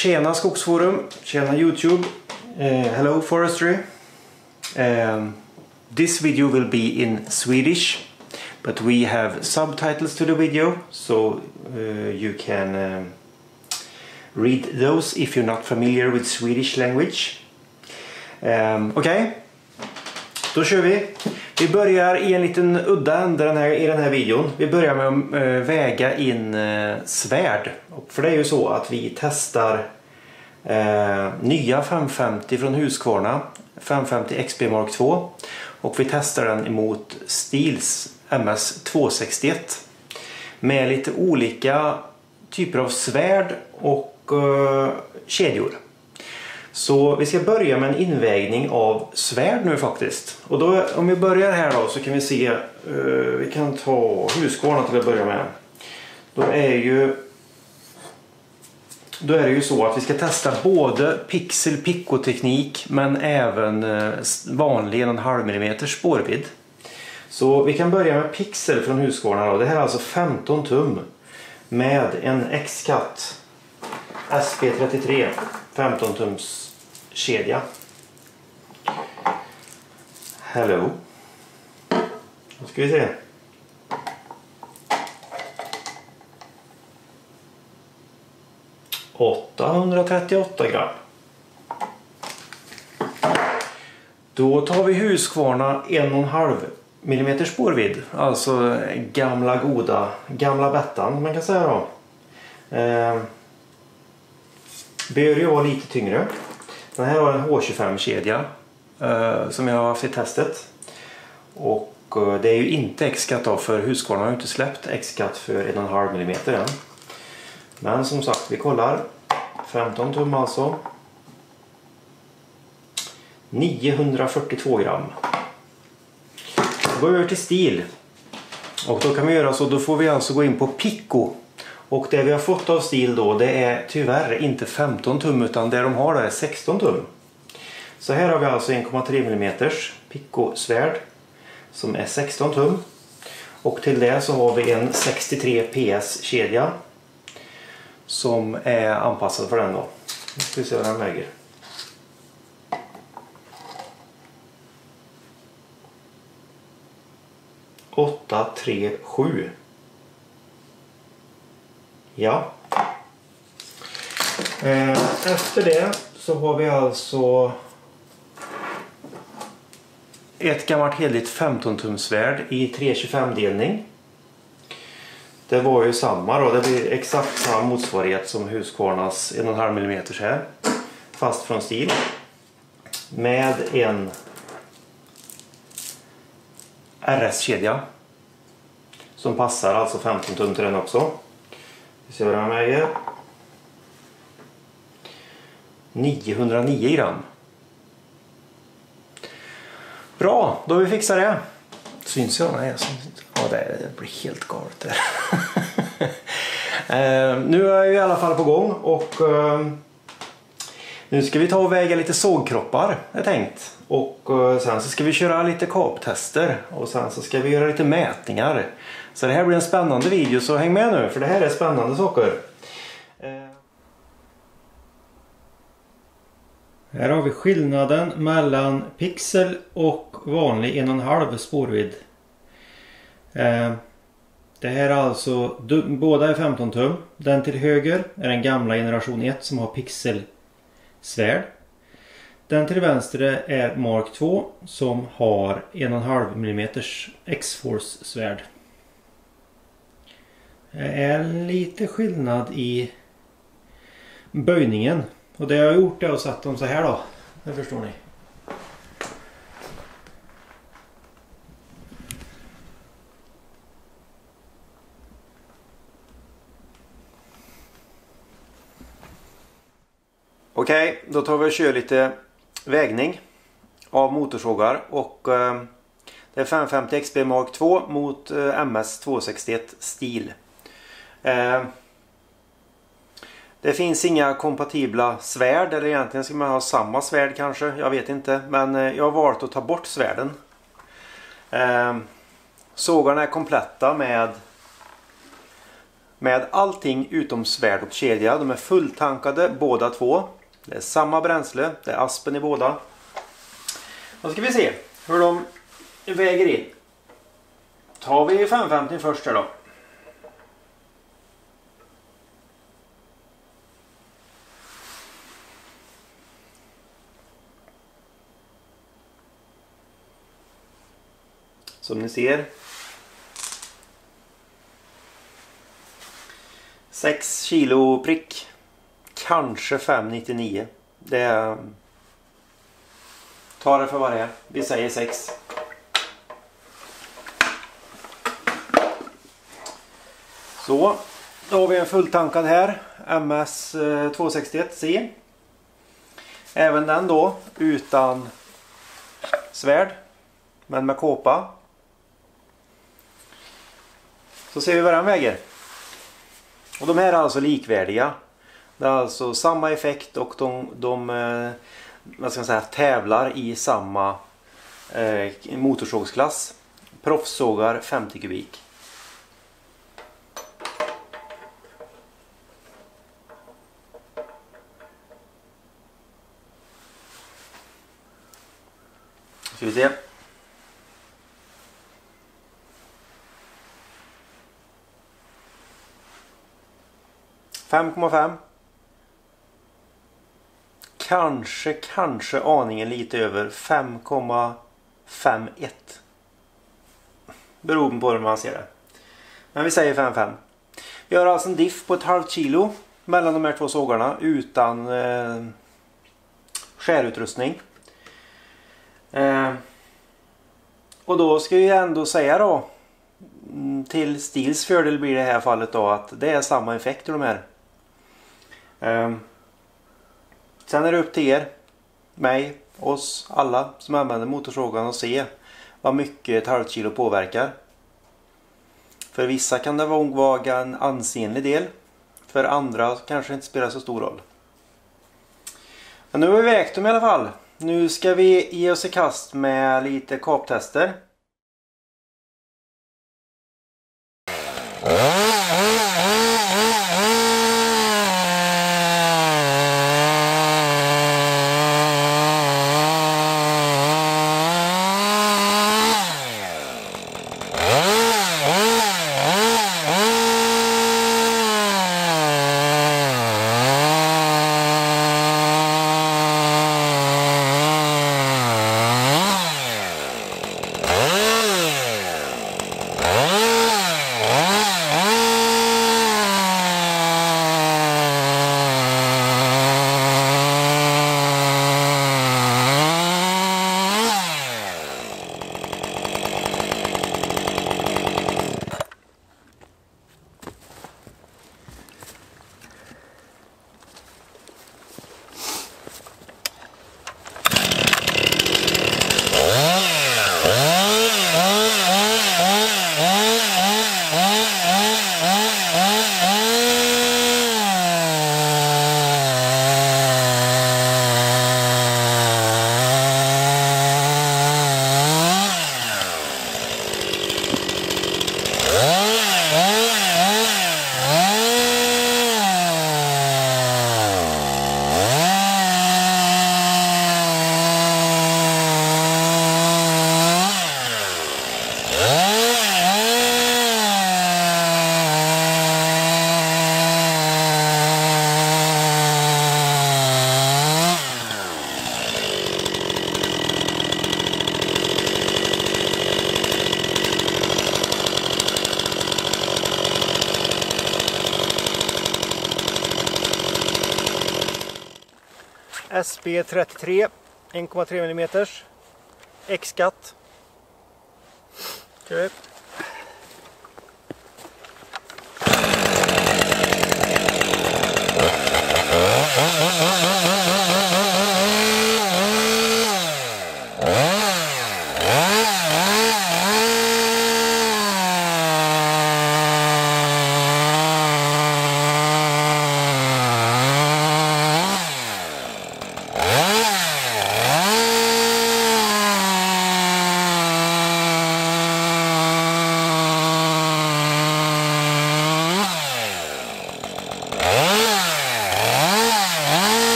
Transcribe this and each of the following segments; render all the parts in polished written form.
Tjena Skogsforum, tjena YouTube, hello forestry. This video will be in Swedish, but we have subtitles to the video, so you can read those if you're not familiar with Swedish language. Okej, då kör vi. Vi börjar i en liten udda ände i den här videon. Vi börjar med att väga in svärd. För det är ju så att vi testar nya 550 från Husqvarna, 550 XP Mark 2, och vi testar den emot Stiehls MS 261 med lite olika typer av svärd och kedjor. Så vi ska börja med en invägning av svärd nu faktiskt. Och då, om vi börjar här då, så kan vi se, vi kan ta Husqvarna till att börja med. Då är det ju så att vi ska testa både pixel picko-teknik men även vanlig 1,5 mm spårvidd. Så vi kan börja med pixel från Husqvarna då. Det här är alltså 15 tum med en X-Cut SP33 15 tums kedja. Hello. Då ska vi se. $838 gram. Då tar vi Husqvarna 1,5 mm spårvidd. Alltså gamla Bettan man kan säga då. Bör ju vara lite tyngre. Den här har en H25-kedja som jag har haft i testet. Och det är ju inte X-Cut för Husqvarna har inte släppt X-Cut för 1,5 mm än. Men som sagt, vi kollar. 15 tum alltså. 942 gram. Då går vi över till Stihl. Och då kan vi göra så, då får vi alltså gå in på Picco. Och det vi har fått av Stihl då, det är tyvärr inte 15 tum utan det de har där är 16 tum. Så här har vi alltså 1,3 mm Picco-svärd som är 16 tum. Och till det så har vi en 63 PS kedja som är anpassad för den då. Nu ska vi se vad den väger. $837. Ja. Efter det så har vi alltså ett gammalt heligt 15 tums svärd i 325 delning. Det var ju samma då, det blir exakt samma motsvarighet som Husqvarnas 1,5 mm här. Fast från Stihl. Med en RS-kedja. Som passar alltså 15 tum till den också. Vi ser vad den väger. 909 gram. Bra, då har vi fixat det. Syns jag? Nej, ja, det blir helt galet där. Nu är jag i alla fall på gång och nu ska vi ta och väga lite sågkroppar, är tänkt. Och sen så ska vi köra lite kaptester och sen så ska vi göra lite mätningar. Så det här blir en spännande video, så häng med nu för det här är spännande saker. Här har vi skillnaden mellan pixel och vanlig 1,5 spårvidd. Det här är alltså, båda är 15 tum. Den till höger är den gamla generation 1 som har pixelsvärd. Den till vänster är Mark 2 som har 1,5 mm X-Force svärd. Det är lite skillnad i böjningen. Och det jag har gjort är att sätta dem så här då. Det förstår ni. Okej, då tar vi och kör lite vägning av motorsågar. Och det är 550 XP Mark 2 mot MS 261 Stihl. Det finns inga kompatibla svärd, eller egentligen ska man ha samma svärd kanske, jag vet inte. Men jag har valt att ta bort svärden. Sågarna är kompletta med med allting utom svärd och kedja. De är fulltankade båda två. Det är samma bränsle, det är aspen i båda. Då ska vi se hur de väger in. Tar vi 550 först här då. Som ni ser 6 kilo prick, kanske 5,99. Det tar det för vad det är. Vi säger 6. Så, då har vi en fulltankad här, MS 261C. Även den då utan svärd, men med kåpa. Så ser vi vad den väger. Och de här är alltså likvärdiga. Det är alltså samma effekt och de vad ska man säga, tävlar i samma motorsågsklass. Proffssågar 50 kubik. Ska vi se. 5,5. Kanske aningen lite över 5,51. Beroende på hur man ser det. Men vi säger 5,5. Vi har alltså en diff på ett halvt kilo mellan de här två sågarna utan skärutrustning. Och då ska jag ändå säga då, till Stihls fördel blir det här fallet då att det är samma effekt i de här. Sen är det upp till er, mig, oss, alla som använder motorsågen och se vad mycket ett halvt kilo påverkar. För vissa kan det vara en ansenlig del. För andra kanske inte spelar så stor roll. Men nu har vi vägt dem i alla fall. Nu ska vi ge oss i kast med lite kaptester. SB33 1,3 mm X-cut. Okay.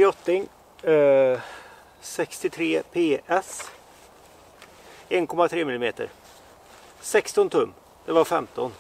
380 63 PS 1,3 mm 16 tum, det var 15.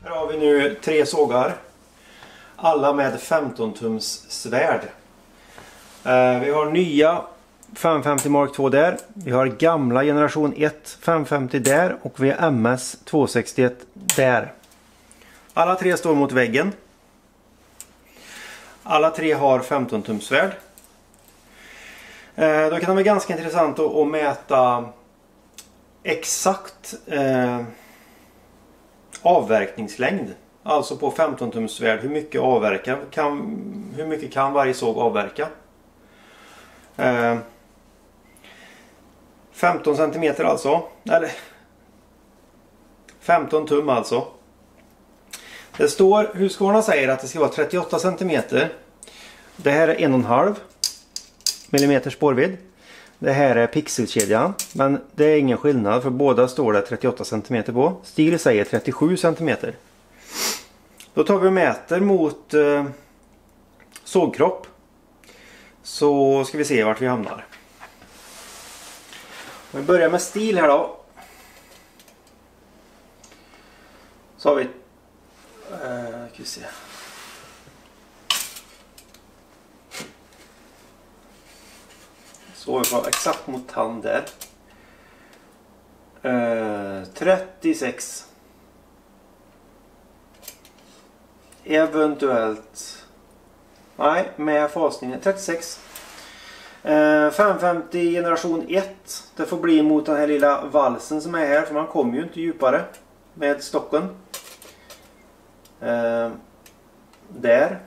Här har vi nu 3 sågar. Alla med 15 tums svärd. Vi har nya 550 Mark II där. Vi har gamla generation 1 550 där. Och vi har MS 261 där. Alla 3 står mot väggen. Alla 3 har 15 tums svärd. Då kan det vara ganska intressant att mäta exakt avverkningslängd. Alltså på 15 tums svärd. Hur mycket kan varje såg avverka? 15 cm alltså. Eller 15 tum alltså. Det står, Husqvarna säger att det ska vara 38 cm. Det här är 1,5 mm spårvidd. Det här är pixelkedjan, men det är ingen skillnad för båda står det 38 cm på. Stihl säger 37 cm. Då tar vi och mäter mot sågkropp. Så ska vi se vart vi hamnar. Vi börjar med Stihl här då. Så har vi ska vi se. Så vi var exakt mot tand där. 36. Eventuellt. Nej, med fasningen 36. 550 generation 1. Det får bli mot den här lilla valsen som är här. För man kommer ju inte djupare med stocken. Där.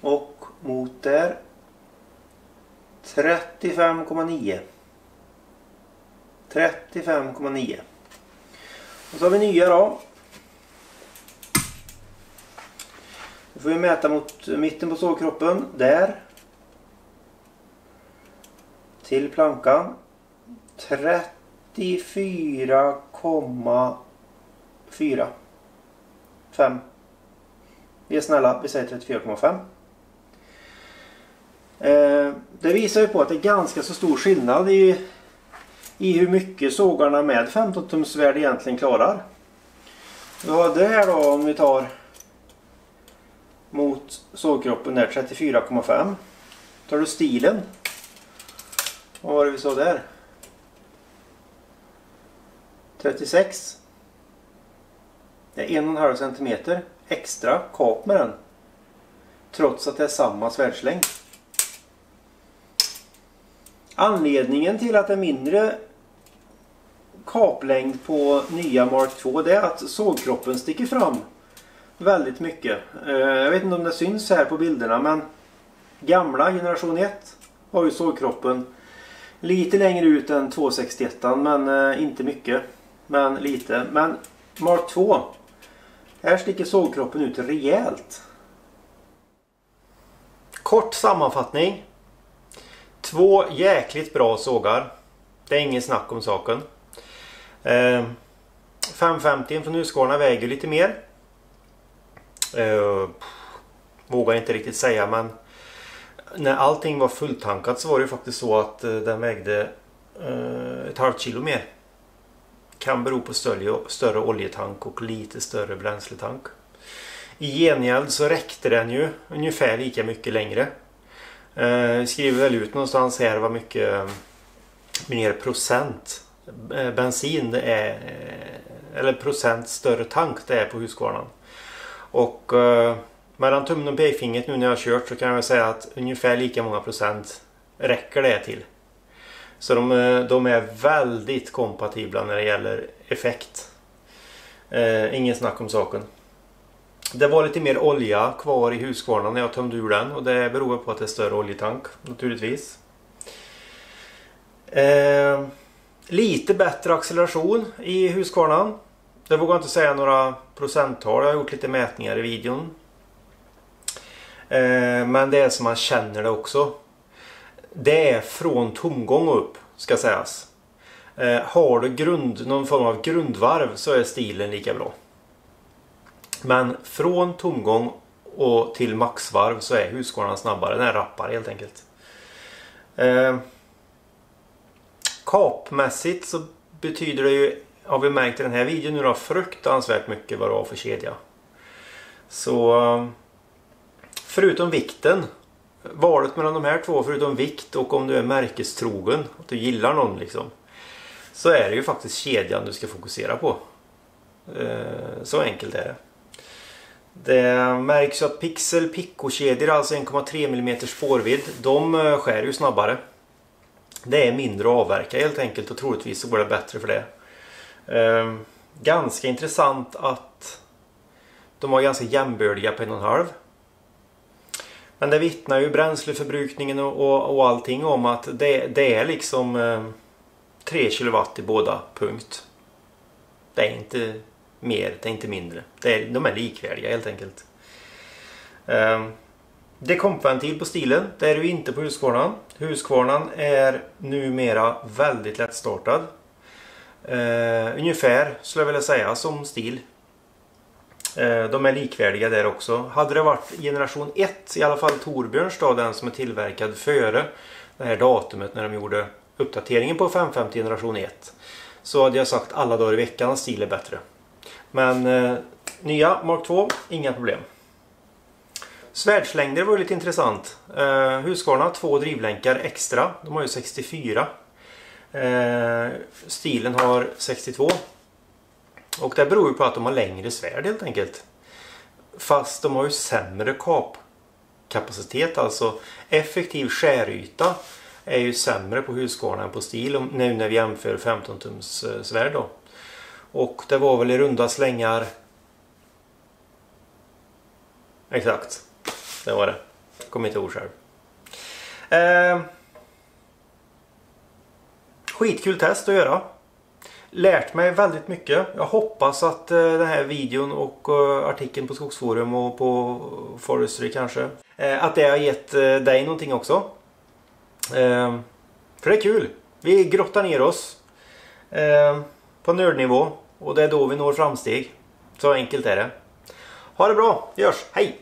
Och mot där. 35,9. 35,9. Och så har vi nya då. Då får vi mäta mot mitten på sågkroppen. Där. Till plankan. 34,4. 5. Vi är snälla, vi säger 34,5. Det visar ju på att det är ganska så stor skillnad i hur mycket sågarna med 15 tums svärd egentligen klarar. Vi har det här då, om vi tar mot sågkroppen där 34,5. Tar du Stihlen. Vad var det vi sa där? 36. Det är 1,5 cm extra kap med den. Trots att det är samma svärdslängd. Anledningen till att det är mindre kaplängd på nya Mark II, det är att sågkroppen sticker fram väldigt mycket. Jag vet inte om det syns här på bilderna, men gamla generation 1 har ju sågkroppen lite längre ut än 261, men inte mycket, men lite. Men Mark II, här sticker sågkroppen ut rejält. Kort sammanfattning. 2 jäkligt bra sågar. Det är ingen snack om saken. 550 från Husqvarna väger lite mer. Vågar inte riktigt säga, men när allting var fulltankat så var det ju faktiskt så att den vägde ett halvt kilo mer. Kan bero på större oljetank och lite större bränsletank. I gengäld så räckte den ju ungefär lika mycket längre. Vi skriver väl ut någonstans här vad mycket mer procent bensin det är, eller procent större tank det är på Husqvarnan. Och mellan tummen och pekfingret nu när jag har kört så kan jag säga att ungefär lika många procent räcker det till. Så de är väldigt kompatibla när det gäller effekt. Ingen snack om saken. Det var lite mer olja kvar i Husqvarnan när jag tömde ur den. Och det beror på att det är större oljetank naturligtvis. Lite bättre acceleration i Husqvarnan. Det vågar inte säga några procenttal. Jag har gjort lite mätningar i videon. Men det är som man känner det också. Det är från tomgång upp ska sägas. Har du någon form av grundvarv så är stilen lika bra. Men från tomgång och till maxvarv så är Husqvarnan snabbare. Den är rappare helt enkelt. Kapmässigt så betyder det ju, har vi märkt i den här videon nu då, fruktansvärt mycket vad det var för kedja. Så förutom vikten, valet mellan de här två, förutom vikt och om du är märkestrogen, att du gillar någon liksom, så är det ju faktiskt kedjan du ska fokusera på. Så enkelt är det. Det märks ju att Pico-kedjor, alltså 1,3 mm spårvidd, de skär ju snabbare. Det är mindre att avverka helt enkelt och troligtvis så går det bättre för det. Ganska intressant att de var ganska jämnbördiga på 1,5. Men det vittnar ju bränsleförbrukningen och allting om att det är liksom 3 kW i båda, punkt. Det är inte mer, det är inte mindre. De är likvärdiga helt enkelt. Det är kompventil på stilen. Det är det ju inte på Husqvarnan. Husqvarnan är numera väldigt lättstartad. Ungefär skulle jag vilja säga som stil. De är likvärdiga där också. Hade det varit generation 1, i alla fall Torbjörns då, den som är tillverkad före det här datumet när de gjorde uppdateringen på 550 generation 1, så hade jag sagt alla dagar i veckan att stil är bättre. Men nya Mark 2, inga problem. Svärdslängder var lite intressant. Husqvarna har 2 drivlänkar extra. De har ju 64. Stilen har 62. Och det beror ju på att de har längre svärd helt enkelt. Fast de har ju sämre kapkapacitet. Alltså effektiv skäryta är ju sämre på Husqvarna än på stil. Nu när vi jämför 15 tums svärd då. Och det var väl i runda slängar. Exakt. Det var det. Kommer inte ihåg själv. Skitkul test att göra. Lärt mig väldigt mycket. Jag hoppas att den här videon och artikeln på Skogsforum och på Forestry kanske, att det har gett dig någonting också. För det är kul. Vi grottar ner oss på nördnivå och det är då vi når framsteg. Så enkelt är det. Ha det bra. Vi hörs. Hej!